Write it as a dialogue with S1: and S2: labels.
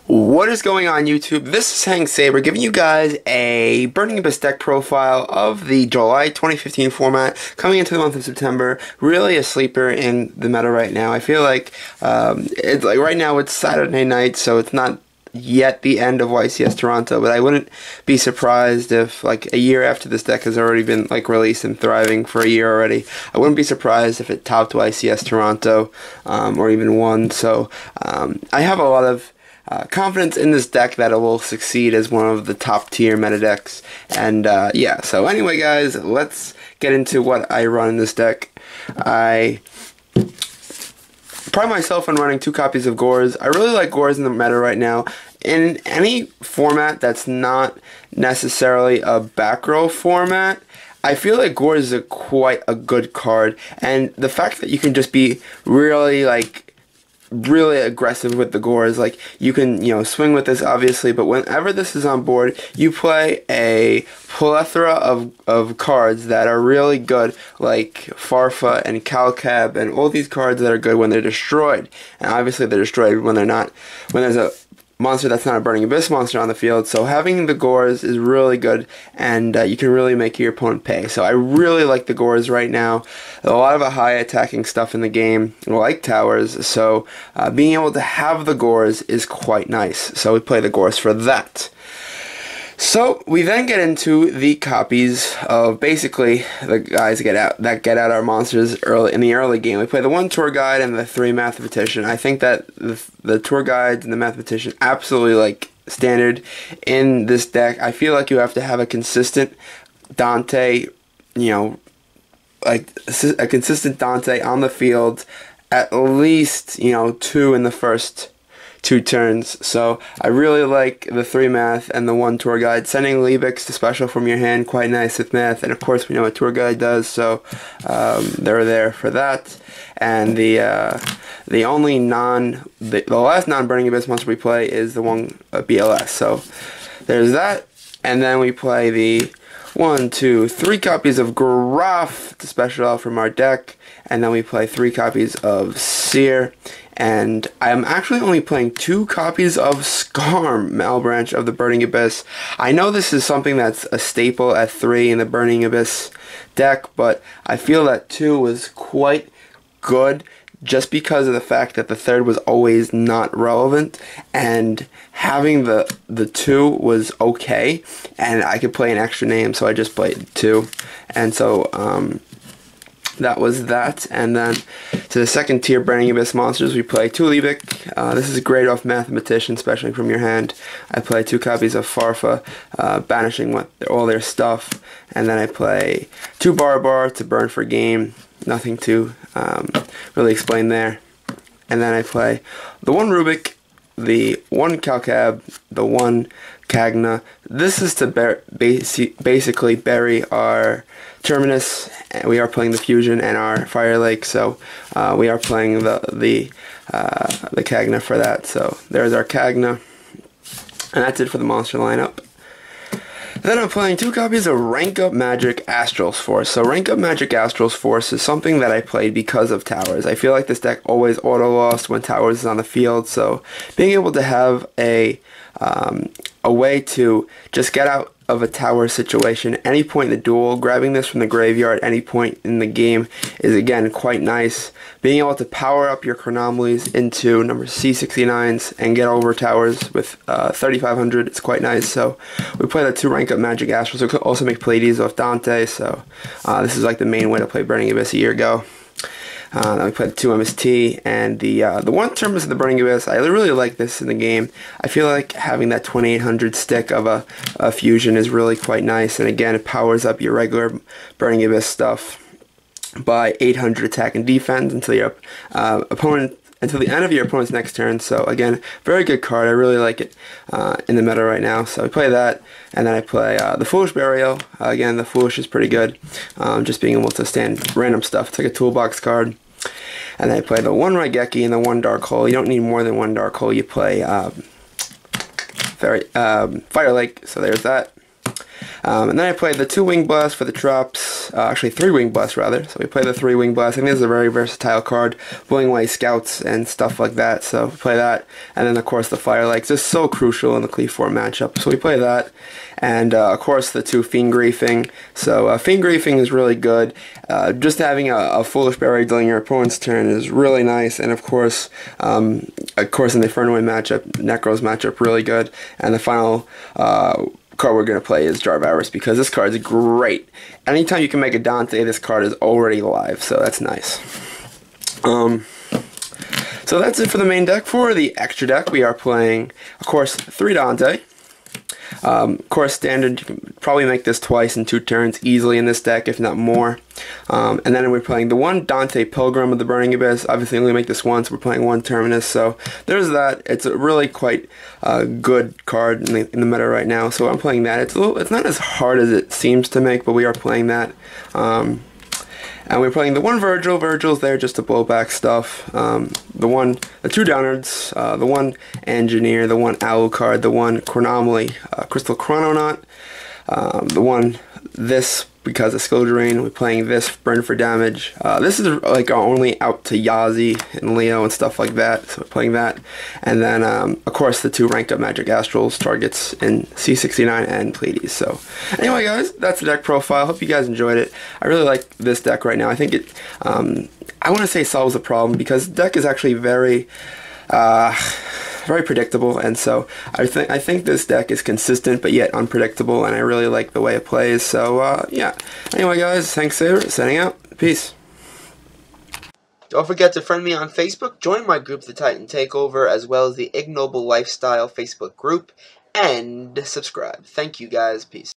S1: What is going on, YouTube? This is Hank Saber giving you guys a Burning Abyss deck profile of the July 2015 format coming into the month of September. Really a sleeper in the meta right now. I feel like it's like right now it's Saturday night, so it's not yet the end of YCS Toronto, but I wouldn't be surprised if like a year after this deck has already been like released and thriving for a year already. I wouldn't be surprised if it topped YCS Toronto or even won. So I have a lot of confidence in this deck that it will succeed as one of the top tier meta decks. And yeah, so anyway guys, let's get into what I run in this deck. I pride myself on running 2 copies of Gorz. I really like Gorz in the meta right now. In any format that's not necessarily a back row format, I feel like Gorz is quite a good card. And the fact that you can just be really aggressive with the Gorz, like you can, you know, swing with this obviously, but whenever this is on board, you play a plethora of cards that are really good, like Farfa and Calcab and all these cards that are good when they're destroyed. And obviously they're destroyed when there's a monster that's not a Burning Abyss monster on the field. So having the Gorz is really good, and you can really make your opponent pay. So I really like the Gorz right now. A lot of high attacking stuff in the game, like towers, so being able to have the Gorz is quite nice. So we play the Gorz for that. So we then get into the copies of basically the guys that get out our monsters early in the early game. We play the 1 Tour Guide and the 3 Mathematician. I think that the Tour Guides and the Mathematician absolutely like standard in this deck. I feel like you have to have a consistent Dante, you know, like a consistent Dante on the field, at least, you know, 2 in the first 2 turns. So I really like the 3 Math and the 1 Tour Guide. Sending Liebix to special from your hand, quite nice with Math, and of course we know what Tour Guide does, so they're there for that. And the last non-Burning Abyss monster we play is the 1 BLS. So there's that, and then we play the 1, 2, 3 copies of Graf to special out from our deck, and then we play 3 copies of Seer. And I'm actually only playing 2 copies of Skarm, Malbranch of the Burning Abyss. I know this is something that's a staple at 3 in the Burning Abyss deck, but I feel that 2 was quite good just because of the fact that the 3rd was always not relevant, and having the 2 was okay, and I could play an extra name, so I just played 2. And so that was that. And then to the 2nd tier Burning Abyss monsters, we play 2 Liebig. This is great off Mathematician, especially from your hand. I play 2 copies of Farfa, banishing all their stuff. And then I play 2 Barbar to burn for game. Nothing to really explain there. And then I play the 1 Rubik, the 1 Calcab, the 1 Cagna. This is to basically bury our Terminus. We are playing the Fusion and our Fire Lake, so we are playing the Cagna for that. So there's our Cagna, and that's it for the monster lineup. Then I'm playing 2 copies of Rank Up Magic Astral's Force. So Rank Up Magic Astral's Force is something that I played because of Towers. I feel like this deck always auto-lost when Towers is on the field, so being able to have a way to just get out of a tower situation any point in the duel, grabbing this from the graveyard any point in the game is again quite nice. Being able to power up your Chronomalies into number C69s and get over towers with 3500 is quite nice. So we play the 2 Rank Up Magic Astrals. We could also make Pleiades off Dante, so this is like the main way to play Burning Abyss a year ago. Then we played the 2 MST and the 1 Terminus of the Burning Abyss. I really like this in the game. I feel like having that 2800 stick of a fusion is really quite nice, and again it powers up your regular Burning Abyss stuff by 800 attack and defense until your until the end of your opponent's next turn. So again, very good card. I really like it in the meta right now. So I play that, and then I play the Foolish Burial. Again, the Foolish is pretty good. Just being able to stand random stuff. It's like a toolbox card. And then I play the 1 Raigeki and the 1 Dark Hole. You don't need more than 1 Dark Hole. You play Fire Lake. So there's that. And then I played the 2 Wing Blasts for the drops, actually 3 Wing Blasts rather. So we played the 3 Wing Blasts. I think this is a very versatile card, blowing away scouts and stuff like that. So we play that, and then of course the Firelights, just so crucial in the Cleave-4 matchup. So we play that, and of course the 2 Fiend Griefing. So Fiend Griefing is really good. Just having a Foolish Berry during your opponent's turn is really nice, and of course in the Fernoid matchup, Necro's matchup, really good. And the final card we're going to play is Jarvaris, because this card is great. Anytime you can make a Dante, this card is already live, so that's nice. So that's it for the main deck. For the extra deck, we are playing, of course, 3 Dante. Of course, standard, you can probably make this twice in 2 turns easily in this deck, if not more. And then we're playing the 1 Dante Pilgrim of the Burning Abyss. Obviously, we only make this once. We're playing 1 Terminus, so there's that. It's a really quite good card in the meta right now. So I'm playing that. It's not as hard as it seems to make, but we are playing that. And we're playing the 1 Virgil. Virgil's there just to blow back stuff. The 2 Downards, the 1 Engineer, the 1 Alucard, the 1 Chronomaly, Crystal Chrononaut, the 1 this because of Skill Drain. We're playing this Burn for damage. This is like only out to Yazi and Leo and stuff like that, so we're playing that. And then of course the 2 ranked up Magic Astrals targets in C69 and Pleiades. So anyway guys, that's the deck profile. Hope you guys enjoyed it. I really like this deck right now. I think it I want to say solves a problem, because the deck is actually very predictable, and so I think this deck is consistent but yet unpredictable, and I really like the way it plays. So yeah. Anyway guys, thanks Saber, signing out. Peace. Don't forget to friend me on Facebook, join my group The Titan Takeover, as well as the Ignoble Lifestyle Facebook group, and subscribe. Thank you guys. Peace.